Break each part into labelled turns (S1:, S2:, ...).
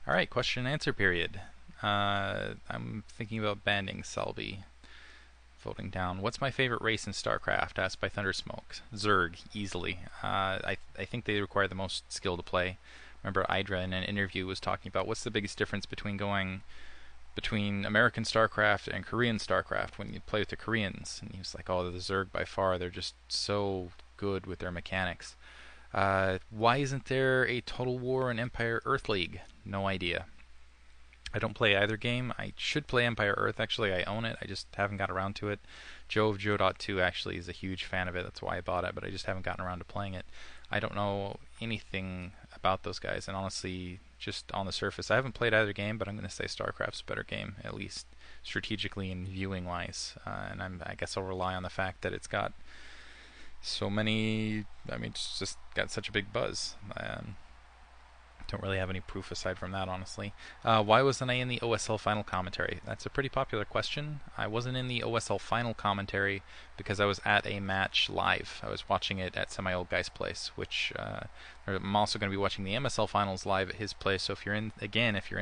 S1: All right, question and answer period. I'm thinking about banning Selby. Voting down. What's my favorite race in StarCraft? Asked by Thundersmoke. Zerg, easily. I think they require the most skill to play. Remember, Idra in an interview was talking about what's the biggest difference between going between American StarCraft and Korean StarCraft when you play with the Koreans. And he was like, oh, the Zerg by far, they're just so good with their mechanics. Why isn't there a Total War and Empire Earth League? No idea. I don't play either game. I should play Empire Earth. Actually, I own it. I just haven't got around to it. Joe of Joe.2 actually is a huge fan of it. That's why I bought it, but I just haven't gotten around to playing it. I don't know anything about those guys, and honestly, just on the surface, I haven't played either game, but I'm going to say StarCraft's a better game, at least strategically and viewing-wise. And I guess I'll rely on the fact that it's got so many. I mean, it's just got such a big buzz. Don't really have any proof aside from that, honestly. Why wasn't I in the OSL final commentary? That's a pretty popular question. I wasn't in the OSL final commentary because I was at a match live. I was watching it at Semi Old Guy's place, which I'm also going to be watching the MSL finals live at his place. So if you're in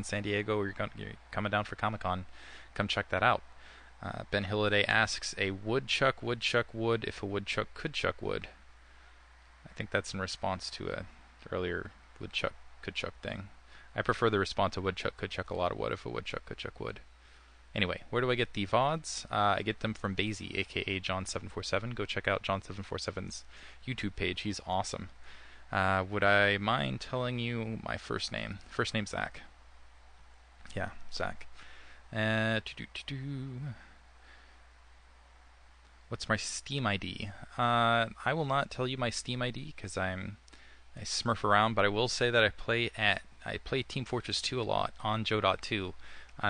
S1: San Diego or you're coming down for Comic-Con, come check that out. Ben Hilliday asks, a woodchuck wood if a woodchuck could chuck wood. I think that's in response to a earlier woodchuck could chuck thing. I prefer the response to woodchuck could chuck a lot of wood if a woodchuck could chuck wood. Anyway, where do I get the VODs? I get them from Basie, aka John747. Go check out John747's YouTube page. He's awesome. Would I mind telling you my first name? First name Zach. Yeah, Zach. What's my Steam ID? I will not tell you my Steam ID because I smurf around, but I will say that I play Team Fortress 2 a lot on Joe.2.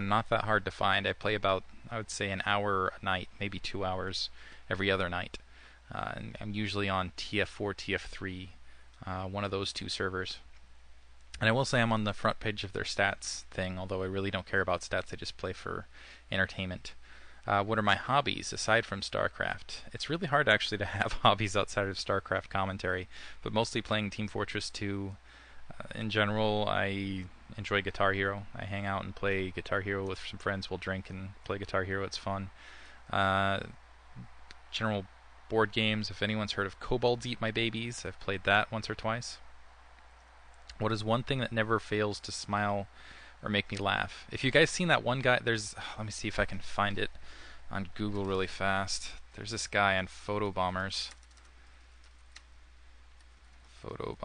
S1: Not that hard to find. I play about, I would say, an hour a night, maybe 2 hours every other night. And I'm usually on TF4, TF3, one of those two servers. And I will say I'm on the front page of their stats thing, although I really don't care about stats. I just play for entertainment. What are my hobbies aside from StarCraft? It's really hard actually to have hobbies outside of StarCraft commentary, but mostly playing Team Fortress 2. In general, I enjoy Guitar Hero. I hang out and play Guitar Hero with some friends. We'll drink and play Guitar Hero. It's fun. General board games. If anyone's heard of Kobolds Eat My Babies, I've played that once or twice. What is one thing that never fails to smile or make me laugh? If you guys seen that one guy, let me see if I can find it on Google really fast. There's this guy on Photo Bombers. No,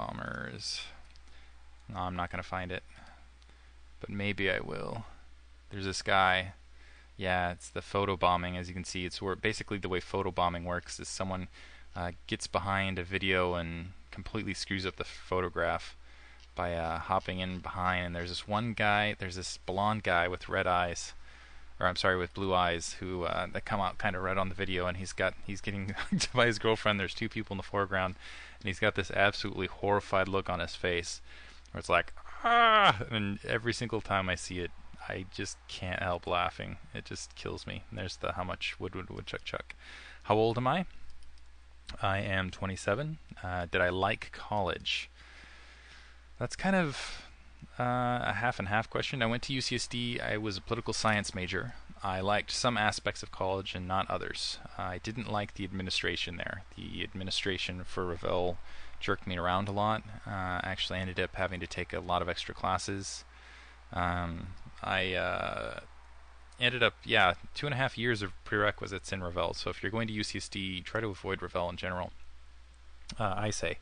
S1: I'm not going to find it. But maybe I will. There's this guy. Yeah, it's the photo bombing. As you can see, it's where basically the way photo bombing works is someone gets behind a video and completely screws up the photograph by hopping in behind. And there's this blonde guy with red eyes, with blue eyes, who that come out kind of red on the video, and he's getting hugged by his girlfriend. There's two people in the foreground, and he's got this absolutely horrified look on his face, where it's like, ah! And every single time I see it, I just can't help laughing. It just kills me. And there's the how much wood chuck. How old am I? I am 27. Did I like college? That's kind of a half and half question. I went to UCSD. I was a political science major. I liked some aspects of college and not others. I didn't like the administration there. The administration for Revelle jerked me around a lot. Actually ended up having to take a lot of extra classes. I ended up, 2.5 years of prerequisites in Revelle. So if you're going to UCSD, try to avoid Revelle in general, I say.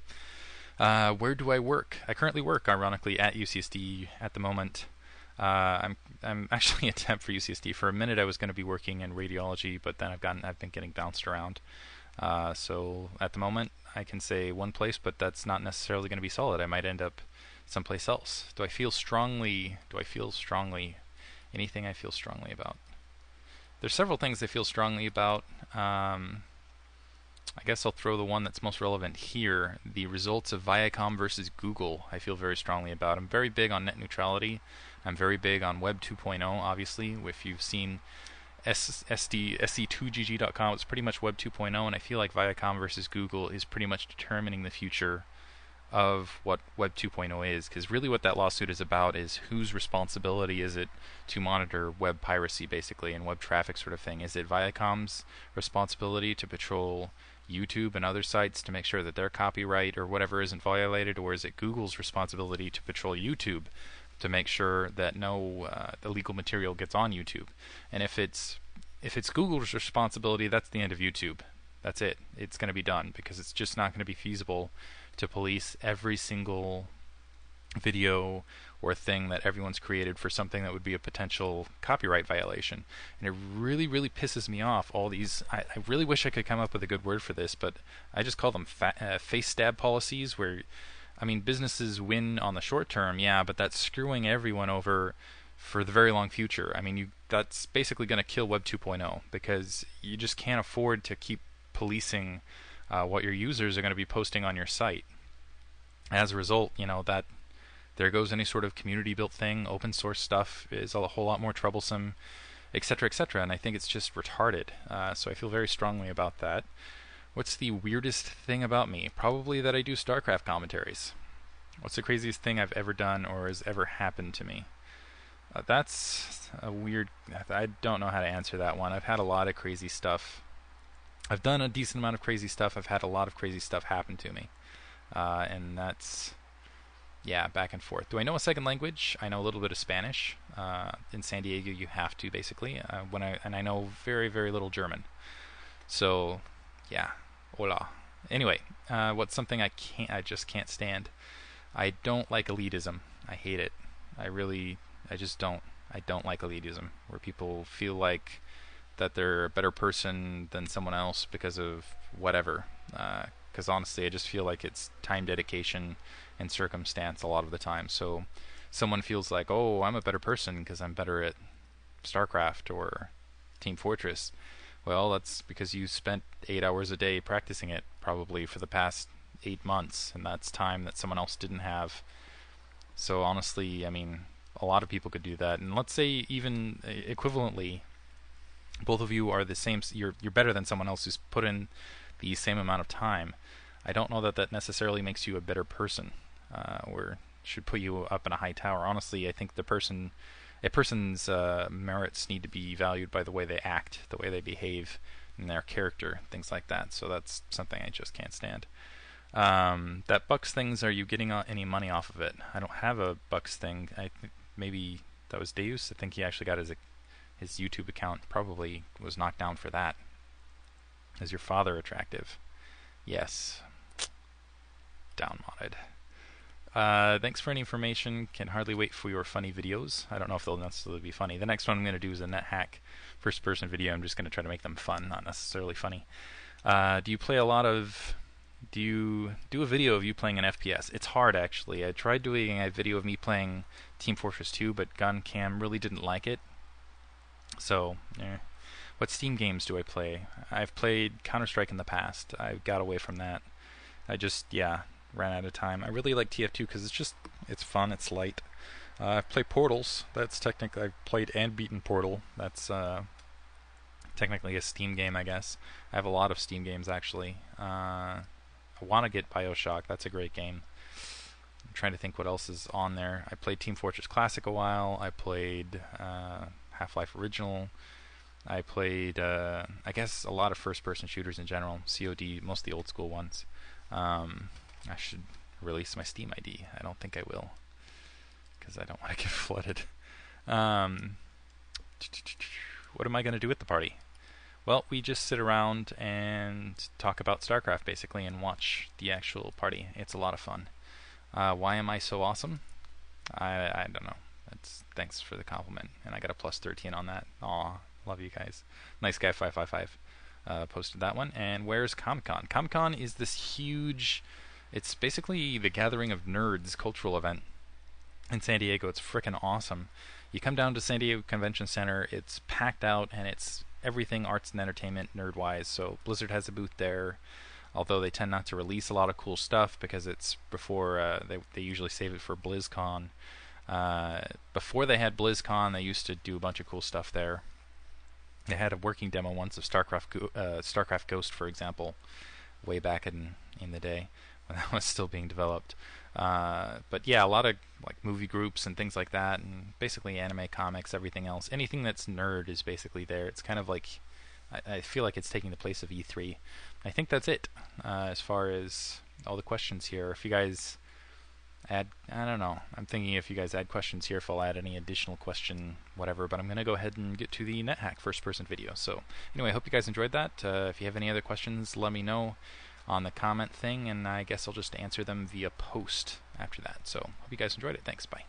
S1: Where do I work? I currently work, ironically, at UCSD at the moment. I'm actually a temp for UCSD. For a minute, I was going to be working in radiology, but then I've been getting bounced around. So at the moment, I can say one place, but that's not necessarily going to be solid. I might end up someplace else. Do I feel strongly? Anything I feel strongly about? There's several things I feel strongly about. I guess I'll throw the one that's most relevant here. The results of Viacom versus Google I feel very strongly about. I'm very big on net neutrality. I'm very big on Web 2.0, obviously. If you've seen SC2GG.com, it's pretty much Web 2.0, and I feel like Viacom versus Google is pretty much determining the future of what Web 2.0 is, because really what that lawsuit is about is whose responsibility is it to monitor web piracy, basically, and web traffic sort of thing. Is it Viacom's responsibility to patrol YouTube and other sites to make sure that their copyright or whatever isn't violated, or is it Google's responsibility to patrol YouTube to make sure that no illegal material gets on YouTube? And if it's Google's responsibility, that's the end of YouTube. That's it. It's going to be done, because it's just not going to be feasible to police every single video or thing that everyone's created for something that would be a potential copyright violation. And it really, really pisses me off, all these, I really wish I could come up with a good word for this, but I just call them face stab policies, where, I mean, businesses win on the short term, yeah, but that's screwing everyone over for the very long future. I mean, that's basically going to kill Web 2.0, because you just can't afford to keep policing what your users are going to be posting on your site. As a result, that there goes any sort of community-built thing. Open source stuff is a whole lot more troublesome, etc., etc. And I think it's just retarded. So I feel very strongly about that. What's the weirdest thing about me? Probably that I do StarCraft commentaries. What's the craziest thing I've ever done or has ever happened to me? That's a weird... I don't know how to answer that one. I've had a lot of crazy stuff. I've done a decent amount of crazy stuff. I've had a lot of crazy stuff happen to me. And that's, yeah, back and forth. Do I know a second language? I know a little bit of Spanish. In San Diego, you have to, basically. And I know very, very little German. So, yeah, hola. Anyway, what's something I just can't stand? I don't like elitism. I hate it. I just don't. I don't like elitism, where people feel like that they're a better person than someone else because of whatever. Because honestly, I just feel like it's time, dedication, and circumstance a lot of the time. So someone feels like, oh, I'm a better person because I'm better at StarCraft or Team Fortress. Well, that's because you spent 8 hours a day practicing it, probably for the past 8 months, and that's time that someone else didn't have. So honestly, I mean, a lot of people could do that. And let's say even equivalently, both of you are the same. You're better than someone else who's put in the same amount of time. I don't know that necessarily makes you a better person, or should put you up in a high tower. Honestly, I think a person's merits need to be valued by the way they act, the way they behave, and their character, things like that. So that's something I just can't stand. That Bucks things, are you getting any money off of it? I don't have a Bucks thing. I think maybe that was Deus. I think he actually got his YouTube account probably was knocked down for that. Is your father attractive? Yes. Downmodded. Thanks for any information. Can hardly wait for your funny videos. I don't know if they'll necessarily be funny. The next one I'm going to do is a NetHack first-person video. I'm just going to try to make them fun, not necessarily funny. Do you play a lot of... Do you do a video of you playing an FPS? It's hard, actually. I tried doing a video of me playing Team Fortress 2, but GunCam really didn't like it. So, what Steam games do I play? I've played Counter-Strike in the past. I got away from that. I just, ran out of time. I really like TF2 because it's fun, it's light. I've played Portals. That's technically, I've played and beaten Portal. That's technically a Steam game, I guess. I have a lot of Steam games, actually. I want to get BioShock. That's a great game. I'm trying to think what else is on there. I played Team Fortress Classic a while. I played Half-Life Original. I played, I guess, a lot of first-person shooters in general. COD, most of the old-school ones. I should release my Steam ID. I don't think I will, because I don't want to get flooded. What am I going to do at the party? Well, we just sit around and talk about StarCraft, basically, and watch the actual party. It's a lot of fun. Why am I so awesome? I don't know. Thanks for the compliment. And I got a plus 13 on that. Aw, love you guys. Nice guy 555 posted that one. And where's Comic-Con? Comic-Con is this huge... It's basically the gathering of nerds cultural event in San Diego. It's frickin' awesome. You come down to San Diego Convention Center, it's packed out, and it's everything arts and entertainment nerd-wise. So Blizzard has a booth there, although they tend not to release a lot of cool stuff because it's before, they usually save it for BlizzCon. Before they had BlizzCon, they used to do a bunch of cool stuff there. They had a working demo once of StarCraft Ghost, for example, way back in the day. when that was still being developed. But yeah, a lot of like movie groups and things like that, and basically anime, comics, everything else. Anything that's nerd is basically there. It's kind of like I feel like it's taking the place of E3. I think that's it as far as all the questions here. If you guys add, I don't know. I'm thinking if you guys add questions here, if I'll add any additional question, whatever. But I'm going to go ahead and get to the NetHack first-person video. So anyway, I hope you guys enjoyed that. If you have any other questions, let me know on the comment thing, and I guess I'll just answer them via post after that. So hope you guys enjoyed it. Thanks. Bye.